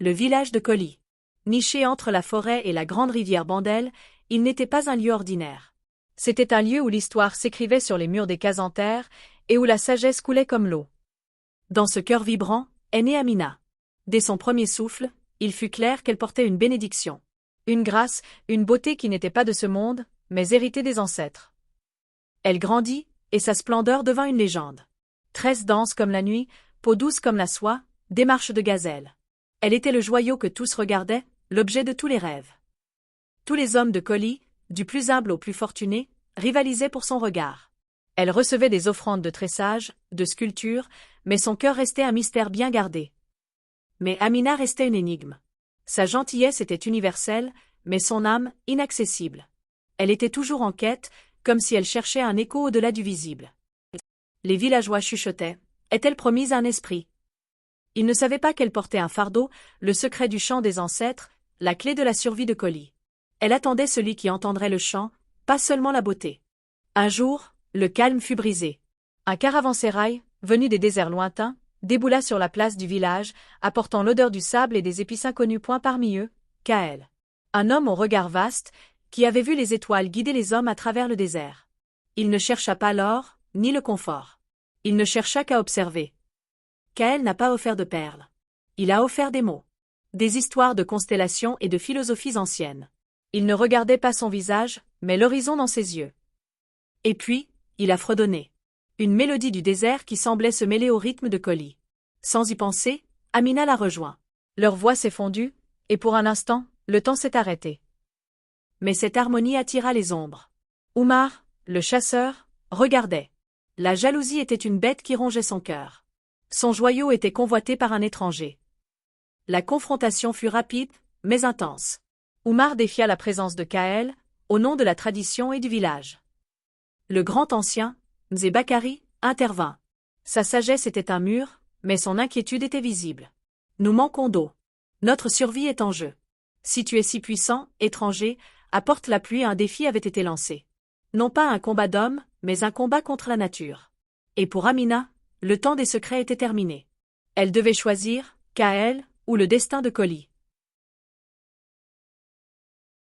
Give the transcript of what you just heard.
Le village de Koli. Niché entre la forêt et la grande rivière Bandel, il n'était pas un lieu ordinaire. C'était un lieu où l'histoire s'écrivait sur les murs des cases en terre et où la sagesse coulait comme l'eau. Dans ce cœur vibrant, est née Amina. Dès son premier souffle, il fut clair qu'elle portait une bénédiction. Une grâce, une beauté qui n'était pas de ce monde, mais héritée des ancêtres. Elle grandit, et sa splendeur devint une légende. Tresse dense comme la nuit, peau douce comme la soie, démarche de gazelle. Elle était le joyau que tous regardaient, l'objet de tous les rêves. Tous les hommes de Koli, du plus humble au plus fortuné, rivalisaient pour son regard. Elle recevait des offrandes de tressage, de sculpture, mais son cœur restait un mystère bien gardé. Mais Amina restait une énigme. Sa gentillesse était universelle, mais son âme, inaccessible. Elle était toujours en quête, comme si elle cherchait un écho au-delà du visible. Les villageois chuchotaient. Est-elle promise à un esprit? Ils ne savaient pas qu'elle portait un fardeau, le secret du chant des ancêtres, la clé de la survie de Koli. Elle attendait celui qui entendrait le chant, pas seulement la beauté. Un jour, le calme fut brisé. Un caravansérail, venu des déserts lointains, déboula sur la place du village, apportant l'odeur du sable et des épices inconnus. Point parmi eux, Kael. Un homme au regard vaste, qui avait vu les étoiles guider les hommes à travers le désert. Il ne chercha pas l'or, ni le confort. Il ne chercha qu'à observer. Kael n'a pas offert de perles. Il a offert des mots. Des histoires de constellations et de philosophies anciennes. Il ne regardait pas son visage, mais l'horizon dans ses yeux. Et puis, il a fredonné. Une mélodie du désert qui semblait se mêler au rythme de Koli. Sans y penser, Amina l'a rejoint. Leur voix s'est fondue, et pour un instant, le temps s'est arrêté. Mais cette harmonie attira les ombres. Oumar, le chasseur, regardait. La jalousie était une bête qui rongeait son cœur. Son joyau était convoité par un étranger. La confrontation fut rapide, mais intense. Oumar défia la présence de Kael, au nom de la tradition et du village. Le grand ancien, Mzé Bakari, intervint. Sa sagesse était un mur, mais son inquiétude était visible. Nous manquons d'eau. Notre survie est en jeu. Si tu es si puissant, étranger, apporte la pluie. Un défi avait été lancé. Non pas un combat d'hommes, mais un combat contre la nature. Et pour Amina, le temps des secrets était terminé. Elle devait choisir, Kael, ou le destin de Koli.